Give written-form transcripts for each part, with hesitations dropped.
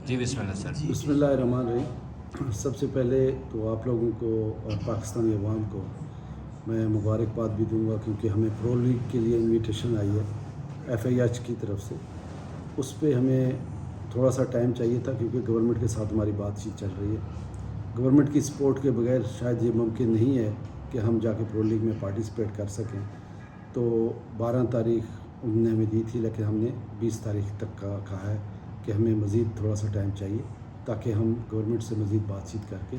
جی بسم اللہ سر. بسم اللہ الرحمن الرحیم. سب سے پہلے تو آپ لوگوں کو اور پاکستانی عوام کو میں مبارکباد بھی دوں گا کیونکہ ہمیں پرو لیگ کے لیے انویٹیشن آئی ہے FIH کی طرف سے. اس پہ ہمیں تھوڑا سا ٹائم چاہیے تھا کیونکہ گورنمنٹ کے ساتھ ہماری بات چیت چل رہی ہے. گورنمنٹ کی سپورٹ کے بغیر شاید یہ ممکن نہیں ہے کہ ہم جا کے پرو لیگ میں پارٹیسپیٹ کر سکیں. تو 12 تاریخ انہوں نے ہمیں دی تھی لیکن ہم نے 20 تاریخ تک کا کہا ہے کہ ہمیں مزید تھوڑا سا ٹائم چاہیے تاکہ ہم گورنمنٹ سے مزید بات چیت کر کے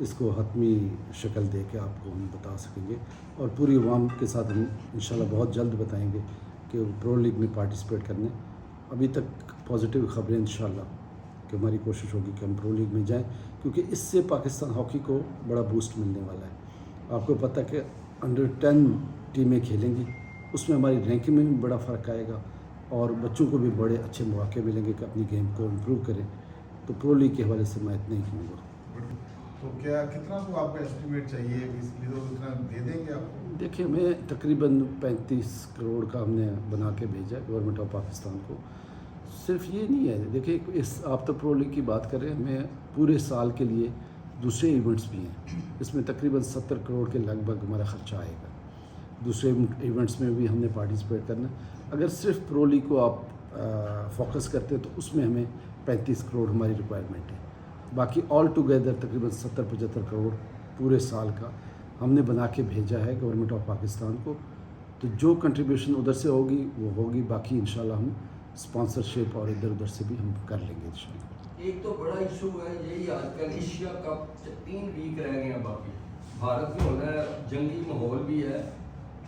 اس کو حتمی شکل دے کے آپ کو ہم بتا سکیں گے. اور پوری عوام کے ساتھ ہم انشاءاللہ بہت جلد بتائیں گے کہ پرو لیگ میں پارٹیسپیٹ کرنے. ابھی تک پازیٹیو خبریں انشاءاللہ کہ ہماری کوشش ہوگی کہ ہم پرو لیگ میں جائیں کیونکہ اس سے پاکستان ہاکی کو بڑا بوسٹ ملنے والا ہے. آپ کو پتہ کہ انڈر 10 ٹیمیں کھیلیں گی, اس میں ہماری رینکنگ میں بھی بڑا فرق آئے گا اور بچوں کو بھی بڑے اچھے مواقع ملیں گے کہ اپنی گیم کو امپروو کریں. تو پرو لیگ کے حوالے سے میں اتنا ہی کہوں گا. تو کیا کتنا کو آپ کا ایسٹیمیٹ چاہیے, اتنا دے دیں گے آپ کو؟ دیکھیں ہمیں تقریباً 35 کروڑ کا ہم نے بنا کے بھیجا ہے گورنمنٹ آف پاکستان کو. صرف یہ نہیں ہے, دیکھیں آپ تو پرو لیگ کی بات کریں, ہمیں پورے سال کے لیے دوسرے ایونٹس بھی ہیں. اس میں تقریباً 70 کروڑ کے لگ بھگ ہمارا خرچہ آئے گا. دوسرے ایونٹس میں بھی ہم نے پارٹیسپیٹ کرنا. اگر صرف پرو لیگ کو آپ فوکس کرتے تو اس میں ہمیں 35 کروڑ ہماری ریکوائرمنٹ ہے. باقی آل ٹوگیدر تقریباً 70-75 کروڑ پورے سال کا ہم نے بنا کے بھیجا ہے گورنمنٹ آف پاکستان کو. تو جو کنٹریبیوشن ادھر سے ہوگی وہ ہوگی, باقی انشاءاللہ ہم اسپانسرشپ اور ادھر ادھر سے بھی ہم کر لیں گے انشاءاللہ. ایک تو بڑا ایشو ہے یہی آج کل ایشیا کپ 3 ویک رہ گئے ہیں, باقی بھارت میں ہونا ہے, جنگی ماحول بھی ہے.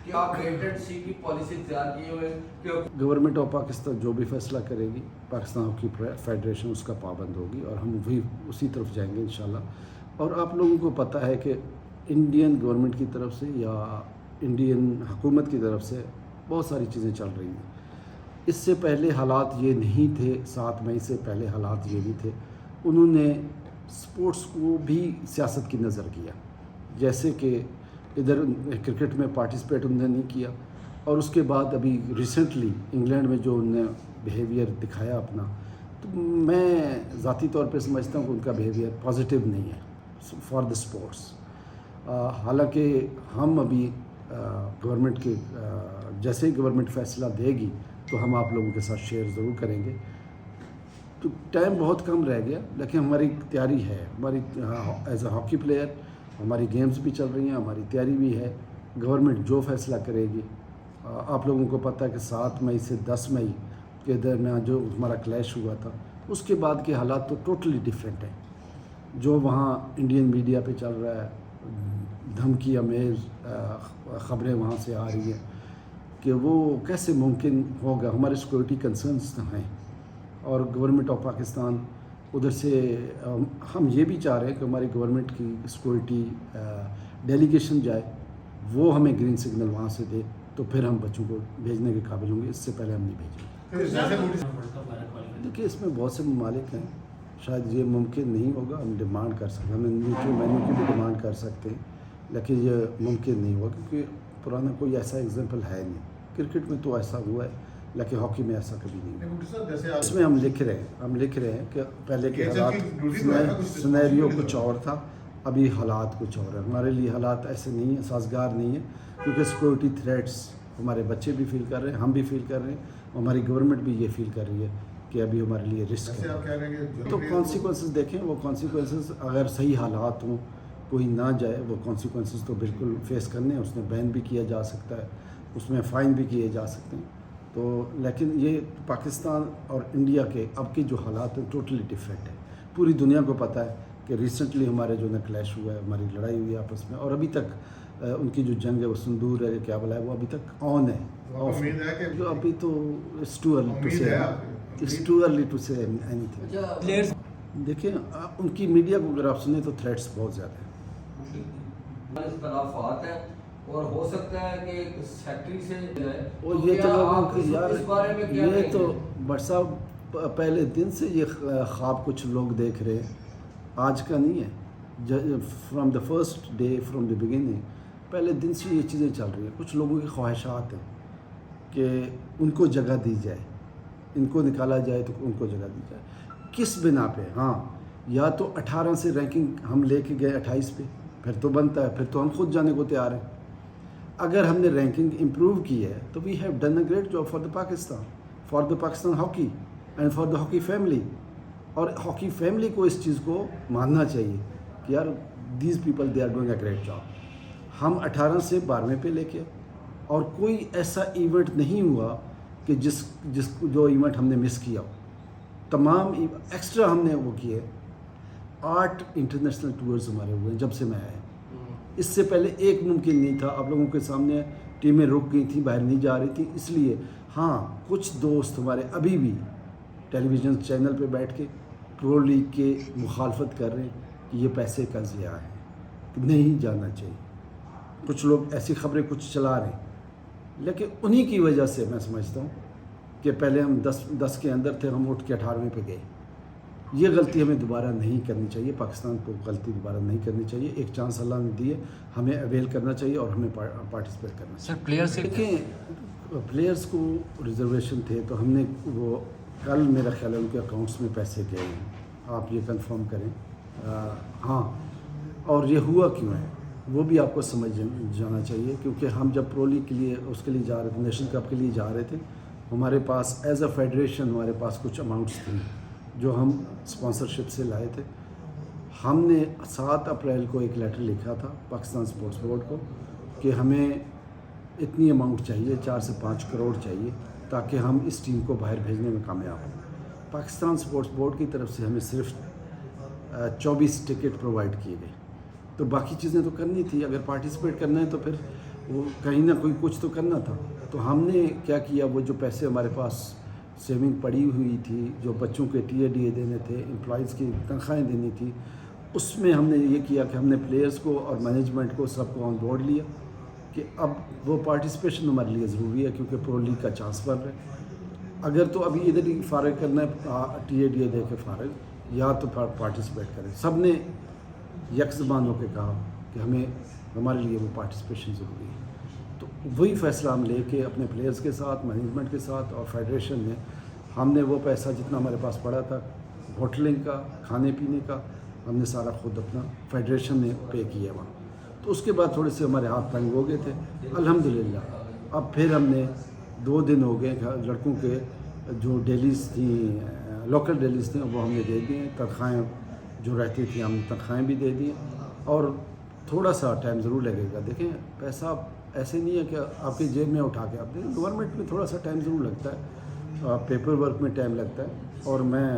کیا ویٹ اینڈ سی کی پالیسی تیار کی ہوئے کہ گورنمنٹ آف پاکستان جو بھی فیصلہ کرے گی پاکستان ہاکی فیڈریشن اس کا پابند ہوگی اور ہم وہی اسی طرف جائیں گے انشاءاللہ. اور آپ لوگوں کو پتہ ہے کہ انڈین گورنمنٹ کی طرف سے یا انڈین حکومت کی طرف سے بہت ساری چیزیں چل رہی ہیں. اس سے پہلے حالات یہ نہیں تھے, 7 مئی سے پہلے حالات یہ نہیں تھے. انہوں نے سپورٹس کو بھی سیاست کی نظر کیا, جیسے کہ ادھر کرکٹ میں پارٹیسپیٹ انہوں نے نہیں کیا. اور اس کے بعد ابھی ریسنٹلی انگلینڈ میں جو انہوں نے بیہیویئر دکھایا اپنا, تو میں ذاتی طور پہ سمجھتا ہوں کہ ان کا بیہیویئر پازیٹیو نہیں ہے فار دا سپورٹس. حالانکہ ہم ابھی گورنمنٹ کے جیسے ہی گورنمنٹ فیصلہ دے گی تو ہم آپ لوگوں کے ساتھ شیئر ضرور کریں گے. تو ٹائم بہت کم رہ گیا لیکن ہماری تیاری ہے. ہماری ایز اے ہاکی پلیئر ہماری گیمز بھی چل رہی ہیں, ہماری تیاری بھی ہے. گورنمنٹ جو فیصلہ کرے گی, آپ لوگوں کو پتہ ہے کہ 7 مئی سے 10 مئی کے درمیان جو ہمارا کلیش ہوا تھا اس کے بعد کے حالات تو ٹوٹلی ڈیفرنٹ ہیں. جو وہاں انڈین میڈیا پہ چل رہا ہے, دھمکی امیز خبریں وہاں سے آ رہی ہیں کہ وہ کیسے ممکن ہوگا. ہمارے سیکورٹی کنسرنس ہیں اور گورنمنٹ آف پاکستان ادھر سے ہم یہ بھی چاہ رہے ہیں کہ ہماری گورنمنٹ کی سیکورٹی ڈیلیگیشن جائے, وہ ہمیں گرین سگنل وہاں سے دے تو پھر ہم بچوں کو بھیجنے کے قابل ہوں گے. اس سے پہلے ہم نہیں بھیجیں. دیکھیے اس میں بہت سے ممالک ہیں, شاید یہ ممکن نہیں ہوگا. ہم ڈیمانڈ کر سکتے ہیں, ہم نیوٹرل مینیو کی بھی ڈیمانڈ کر سکتے ہیں, لیکن یہ ممکن نہیں ہوگا کیونکہ پرانا کوئی ایسا ایگزامپل ہے نہیں. کرکٹ میں تو ایسا ہوا ہے لیکن ہاکی میں ایسا کبھی نہیں. اس میں ہم لکھ رہے ہیں کہ پہلے کے حالات سنیریو کچھ اور تھا, ابھی حالات کچھ اور ہیں. ہمارے لیے حالات ایسے نہیں ہیں, سازگار نہیں ہیں کیونکہ سیکورٹی تھریٹس ہمارے بچے بھی فیل کر رہے ہیں, ہم بھی فیل کر رہے ہیں, ہماری گورنمنٹ بھی یہ فیل کر رہی ہے کہ ابھی ہمارے لیے رسک ہے. تو کانسیکوینسز دیکھیں, وہ کانسیکوینسز اگر صحیح حالات ہوں, کوئی نہ جائے, وہ کانسیکوینسز تو بالکل فیس کرنے ہیں. اس میں بین بھی کیا جا سکتا ہے, اس میں فائن بھی کیے جا سکتے ہیں. تو لیکن یہ پاکستان اور انڈیا کے اب کے جو حالات ہیں ٹوٹلی ڈفرینٹ ہے. پوری دنیا کو پتہ ہے کہ ریسنٹلی ہمارے جو کلیش ہوا ہے, ہماری لڑائی ہوئی ہے آپس میں, اور ابھی تک ان کی جو جنگ ہے وہ سندور ہے کیا بولا ہے, وہ ابھی تک آن ہے. جو ابھی تو اٹس ٹو ارلی ٹو سے اینی تھنگ. دیکھیں ان کی میڈیا کو اگر آپ سنیں تو تھریٹس بہت زیادہ ہیں. اختلافات ہیں اور ہو سکتا ہے کہ سیکٹری سے اور یہ تو لوگوں کی یار, یہ تو بٹ صاحب پہلے دن سے یہ خواب کچھ لوگ دیکھ رہے ہیں, آج کا نہیں ہے. From the first day, from the beginning, پہلے دن سے یہ چیزیں چل رہی ہیں. کچھ لوگوں کی خواہشات ہیں کہ ان کو جگہ دی جائے. ان کو نکالا جائے تو ان کو جگہ دی جائے. کس بنا پہ؟ ہاں یا تو 18 سے رینکنگ ہم لے کے گئے 28 پہ، پھر تو بنتا ہے، پھر تو ہم خود جانے کو تیار ہیں. اگر ہم نے رینکنگ امپروو کی ہے تو we have done a great job for the Pakistan, for the Pakistan hockey and for the hockey family. اور ہاکی فیملی کو اس چیز کو ماننا چاہیے کہ یار these people they are doing a great job. ہم 18 سے 12ویں پہ لے کے، اور کوئی ایسا ایونٹ نہیں ہوا کہ جس جو ایونٹ ہم نے مس کیا ہو. تمام ایکسٹرا ہم نے وہ کیے. 8 انٹرنیشنل ٹورز ہمارے ہوئے جب سے میں آیا. اس سے پہلے ایک ممکن نہیں تھا. آپ لوگوں کے سامنے ٹیمیں رک گئی تھیں، باہر نہیں جا رہی تھیں، اس لیے ہاں کچھ دوست ہمارے ابھی بھی ٹیلی ویژن چینل پہ بیٹھ کے پرو لیگ کے مخالفت کر رہے ہیں کہ یہ پیسے کا ضیاع ہے، کہ نہیں جانا چاہیے. کچھ لوگ ایسی خبریں کچھ چلا رہے ہیں، لیکن انہی کی وجہ سے میں سمجھتا ہوں کہ پہلے ہم 10 کے اندر تھے، ہم اٹھ کے 18ویں پہ گئے. یہ غلطی ہمیں دوبارہ نہیں کرنی چاہیے. پاکستان کو غلطی دوبارہ نہیں کرنی چاہیے. ایک چانس اللہ نے دی ہے، ہمیں اویل کرنا چاہیے اور ہمیں پارٹیسپیٹ کرنا چاہیے. سر پلیئر سے دیکھیں پلیئرس کو ریزرویشن تھے تو ہم نے وہ کل میرا خیال ہے ان کے اکاؤنٹس میں پیسے گئے ہیں. آپ یہ کنفرم کریں. ہاں اور یہ ہوا کیوں ہے وہ بھی آپ کو سمجھ جانا چاہیے، کیونکہ ہم جب پرو لیگ کے لیے اس کے لیے جا رہے تھے، نیشنل کپ کے لیے جا رہے تھے، ہمارے پاس ایز اے فیڈریشن ہمارے پاس کچھ اماؤنٹس تھیں جو ہم اسپانسرشپ سے لائے تھے. ہم نے 7 اپریل کو ایک لیٹر لکھا تھا پاکستان اسپورٹس بورڈ کو کہ ہمیں اتنی اماؤنٹ چاہیے، 4 سے 5 کروڑ چاہیے تاکہ ہم اس ٹیم کو باہر بھیجنے میں کامیاب ہوں. پاکستان اسپورٹس بورڈ کی طرف سے ہمیں صرف 24 ٹکٹ پرووائڈ کیے گئے. تو باقی چیزیں تو کرنی تھی. اگر پارٹیسپیٹ کرنا ہے تو پھر وہ کہیں نہ کوئی کچھ تو کرنا تھا. تو ہم نے کیا کیا، وہ جو پیسے ہمارے پاس سیونگ پڑی ہوئی تھی، جو بچوں کے ٹی اے دینے تھے، امپلائیز کی تنخواہیں دینی تھی، اس میں ہم نے یہ کیا کہ ہم نے پلیئرز کو اور مینجمنٹ کو سب کو آن بورڈ لیا کہ اب وہ پارٹیسپیشن ہمارے لیے ضروری ہے، کیونکہ پرو لیگ کا چانس بن رہا ہے. اگر تو ابھی ادھر ہی فارغ کرنا ہے ٹی اے دے کے فارغ، یا تو پارٹیسپیٹ کریں. سب نے یک زبان ہو کے کہا کہ ہمارے لیے وہ پارٹیسپیشن ضروری ہے. تو وہی فیصلہ ہم لے کے اپنے پلیئرز کے ساتھ، مینجمنٹ کے ساتھ اور فیڈریشن میں ہم نے وہ پیسہ جتنا ہمارے پاس پڑا تھا ہوٹلنگ کا، کھانے پینے کا، ہم نے سارا خود اپنا فیڈریشن نے پے کیا وہاں. تو اس کے بعد تھوڑے سے ہمارے ہاتھ تنگ ہو گئے تھے. الحمدللہ اب پھر ہم نے 2 دن ہو گئے لڑکوں کے جو ڈیلیز تھیں، لوکل ڈیلیز تھیں، وہ ہم نے دے دیے. تنخواہیں جو رہتی تھیں ہم نے تنخواہیں بھی دے دی. اور تھوڑا سا ٹائم ضرور لگے گا. دیکھیں پیسہ ایسے نہیں ہے کہ آپ کی جیب میں اٹھا کے آپ دیں. گورنمنٹ میں تھوڑا سا ٹائم ضرور لگتا ہے، پیپر ورک میں ٹائم لگتا ہے. اور میں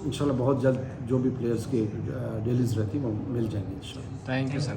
انشاءاللہ بہت جلد جو بھی پلیئرز کے ڈیلیز رہتی وہ مل جائیں گے انشاءاللہ. Thank you sir.